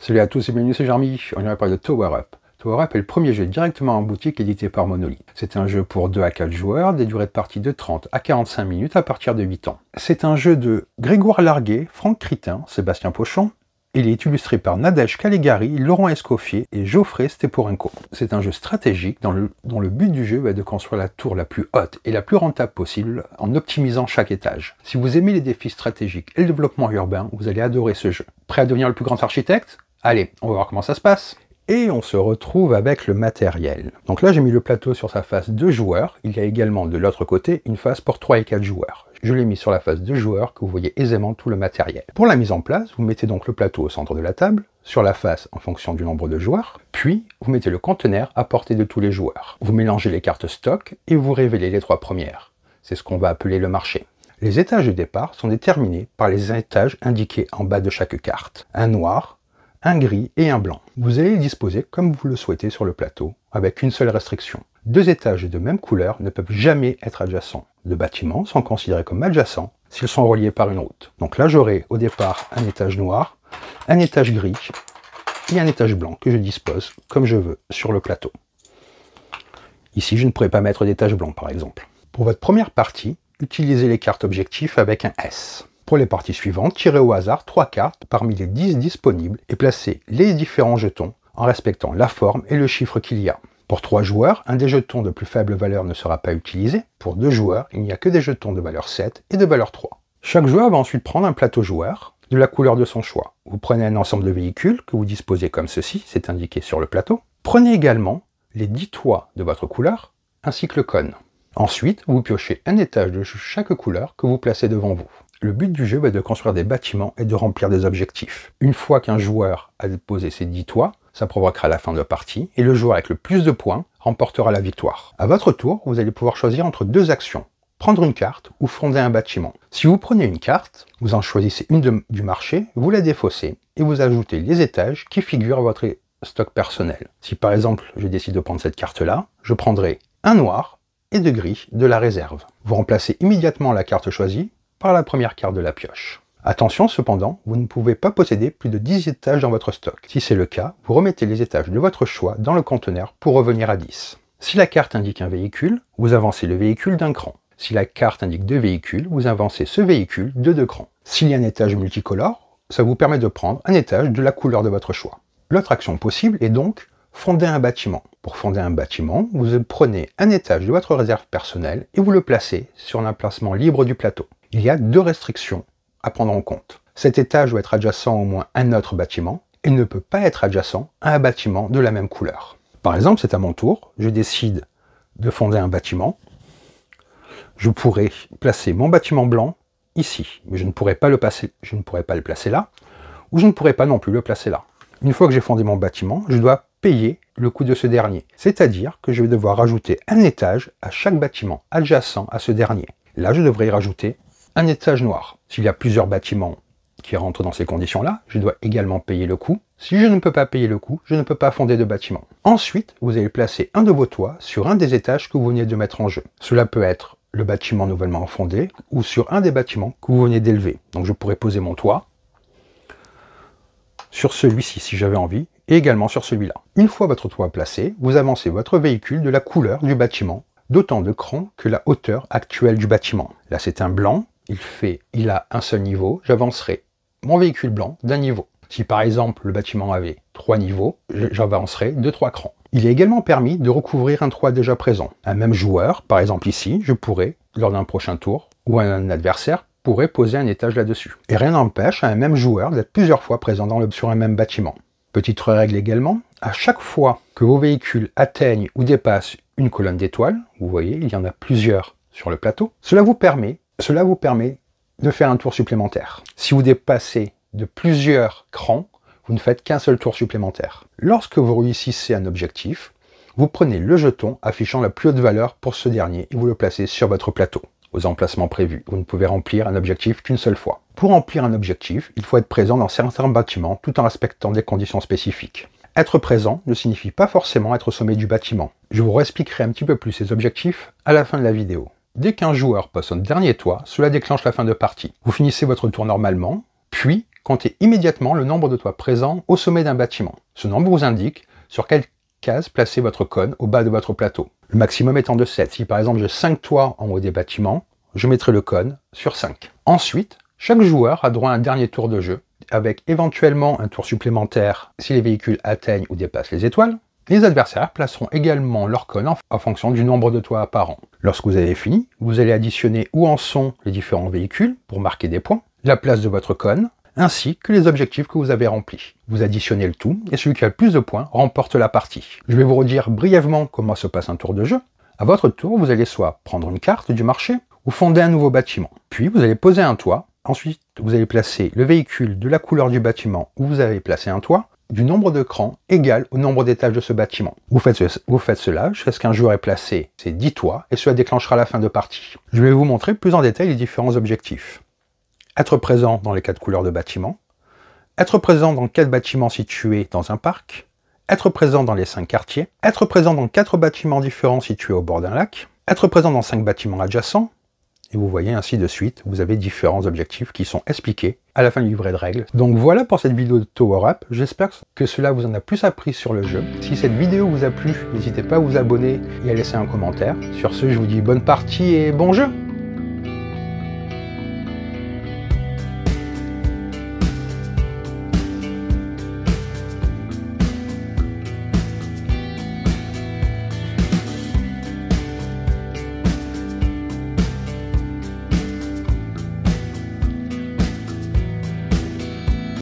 Salut à tous et bienvenue, c'est Jeremy. On va parler de Tower Up. Tower Up est le premier jeu directement en boutique édité par Monolith. C'est un jeu pour 2 à 4 joueurs, des durées de partie de 30 à 45 minutes à partir de 8 ans. C'est un jeu de Grégoire Larguet, Franck Critin, Sébastien Pochon. Il est illustré par Nadège Caligari, Laurent Escoffier et Geoffrey Steporenko. C'est un jeu stratégique dont le but du jeu est de construire la tour la plus haute et la plus rentable possible en optimisant chaque étage. Si vous aimez les défis stratégiques et le développement urbain, vous allez adorer ce jeu. Prêt à devenir le plus grand architecte? Allez, on va voir comment ça se passe. Et on se retrouve avec le matériel. Donc là, j'ai mis le plateau sur sa face 2 joueurs. Il y a également de l'autre côté une face pour 3 et 4 joueurs. Je l'ai mis sur la face 2 joueurs que vous voyez aisément tout le matériel. Pour la mise en place, vous mettez donc le plateau au centre de la table, sur la face en fonction du nombre de joueurs, puis vous mettez le conteneur à portée de tous les joueurs. Vous mélangez les cartes stock et vous révélez les 3 premières. C'est ce qu'on va appeler le marché. Les étages de départ sont déterminés par les étages indiqués en bas de chaque carte. Un noir, un gris et un blanc. Vous allez les disposer comme vous le souhaitez sur le plateau, avec une seule restriction. 2 étages de même couleur ne peuvent jamais être adjacents. 2 bâtiments sont considérés comme adjacents s'ils sont reliés par une route. Donc là, j'aurai au départ un étage noir, un étage gris et un étage blanc que je dispose comme je veux sur le plateau. Ici, je ne pourrais pas mettre d'étage blanc par exemple. Pour votre première partie, utilisez les cartes objectifs avec un S. Pour les parties suivantes, tirez au hasard 3 cartes parmi les 10 disponibles et placez les différents jetons en respectant la forme et le chiffre qu'il y a. Pour 3 joueurs, un des jetons de plus faible valeur ne sera pas utilisé. Pour 2 joueurs, il n'y a que des jetons de valeur 7 et de valeur 3. Chaque joueur va ensuite prendre un plateau joueur de la couleur de son choix. Vous prenez un ensemble de véhicules que vous disposez comme ceci, c'est indiqué sur le plateau. Prenez également les 10 toits de votre couleur ainsi que le cône. Ensuite, vous piochez un étage de chaque couleur que vous placez devant vous. Le but du jeu est de construire des bâtiments et de remplir des objectifs. Une fois qu'un joueur a déposé ses 10 toits, ça provoquera la fin de la partie, et le joueur avec le plus de points remportera la victoire. À votre tour, vous allez pouvoir choisir entre 2 actions. Prendre une carte ou fonder un bâtiment. Si vous prenez une carte, vous en choisissez une du marché, vous la défaussez, et vous ajoutez les étages qui figurent à votre stock personnel. Si par exemple, je décide de prendre cette carte-là, je prendrai un noir et 2 gris de la réserve. Vous remplacez immédiatement la carte choisie par la première carte de la pioche. Attention cependant, vous ne pouvez pas posséder plus de 10 étages dans votre stock. Si c'est le cas, vous remettez les étages de votre choix dans le conteneur pour revenir à 10. Si la carte indique un véhicule, vous avancez le véhicule d'un cran. Si la carte indique 2 véhicules, vous avancez ce véhicule de 2 crans. S'il y a un étage multicolore, ça vous permet de prendre un étage de la couleur de votre choix. L'autre action possible est donc fonder un bâtiment. Pour fonder un bâtiment, vous prenez un étage de votre réserve personnelle et vous le placez sur un emplacement libre du plateau. Il y a 2 restrictions à prendre en compte. Cet étage doit être adjacent au moins à un autre bâtiment et ne peut pas être adjacent à un bâtiment de la même couleur. Par exemple, c'est à mon tour, je décide de fonder un bâtiment. Je pourrais placer mon bâtiment blanc ici, mais je ne pourrais pas le placer là, ou je ne pourrais pas non plus le placer là. Une fois que j'ai fondé mon bâtiment, je dois payer le coût de ce dernier. C'est-à-dire que je vais devoir rajouter un étage à chaque bâtiment adjacent à ce dernier. Là, je devrais y rajouter un étage noir. S'il y a plusieurs bâtiments qui rentrent dans ces conditions-là, je dois également payer le coût. Si je ne peux pas payer le coût, je ne peux pas fonder de bâtiment. Ensuite, vous allez placer un de vos toits sur un des étages que vous venez de mettre en jeu. Cela peut être le bâtiment nouvellement fondé ou sur un des bâtiments que vous venez d'élever. Donc je pourrais poser mon toit sur celui-ci si j'avais envie, et également sur celui-là. Une fois votre toit placé, vous avancez votre véhicule de la couleur du bâtiment, d'autant de crans que la hauteur actuelle du bâtiment. Là c'est un blanc, il a un seul niveau, j'avancerai mon véhicule blanc d'un niveau. Si par exemple le bâtiment avait 3 niveaux, j'avancerai de 3 crans. Il est également permis de recouvrir un toit déjà présent. Un même joueur, par exemple ici, je pourrais, lors d'un prochain tour, ou un adversaire, pourrait poser un étage là-dessus. Et rien n'empêche à un même joueur d'être plusieurs fois présent sur un même bâtiment. Petite règle également, à chaque fois que vos véhicules atteignent ou dépassent une colonne d'étoiles, vous voyez, il y en a plusieurs sur le plateau, cela vous permet de faire un tour supplémentaire. Si vous dépassez de plusieurs crans, vous ne faites qu'un seul tour supplémentaire. Lorsque vous réussissez un objectif, vous prenez le jeton affichant la plus haute valeur pour ce dernier et vous le placez sur votre plateau, aux emplacements prévus. Vous ne pouvez remplir un objectif qu'une seule fois. Pour remplir un objectif, il faut être présent dans certains bâtiments tout en respectant des conditions spécifiques. Être présent ne signifie pas forcément être au sommet du bâtiment. Je vous réexpliquerai un petit peu plus ces objectifs à la fin de la vidéo. Dès qu'un joueur passe au dernier toit, cela déclenche la fin de partie. Vous finissez votre tour normalement, puis comptez immédiatement le nombre de toits présents au sommet d'un bâtiment. Ce nombre vous indique sur quelle case placer votre cône au bas de votre plateau. Le maximum étant de 7. Si par exemple j'ai 5 toits en haut des bâtiments, je mettrai le cône sur 5. Ensuite, chaque joueur a droit à un dernier tour de jeu, avec éventuellement un tour supplémentaire si les véhicules atteignent ou dépassent les étoiles. Les adversaires placeront également leur cône en fonction du nombre de toits apparents. Lorsque vous avez fini, vous allez additionner où en sont les différents véhicules pour marquer des points, la place de votre cône, ainsi que les objectifs que vous avez remplis. Vous additionnez le tout, et celui qui a le plus de points remporte la partie. Je vais vous redire brièvement comment se passe un tour de jeu. À votre tour, vous allez soit prendre une carte du marché, ou fonder un nouveau bâtiment. Puis vous allez poser un toit, ensuite vous allez placer le véhicule de la couleur du bâtiment où vous avez placé un toit, du nombre de crans égal au nombre d'étages de ce bâtiment. Vous faites cela jusqu'à ce qu'un joueur ait placé ses 10 toits, et cela déclenchera la fin de partie. Je vais vous montrer plus en détail les différents objectifs. Être présent dans les 4 couleurs de bâtiments, être présent dans 4 bâtiments situés dans un parc, être présent dans les 5 quartiers, être présent dans 4 bâtiments différents situés au bord d'un lac, être présent dans 5 bâtiments adjacents, et vous voyez ainsi de suite, vous avez différents objectifs qui sont expliqués à la fin du livret de règles. Donc voilà pour cette vidéo de Tower Up, j'espère que cela vous en a plus appris sur le jeu. Si cette vidéo vous a plu, n'hésitez pas à vous abonner et à laisser un commentaire. Sur ce, je vous dis bonne partie et bon jeu!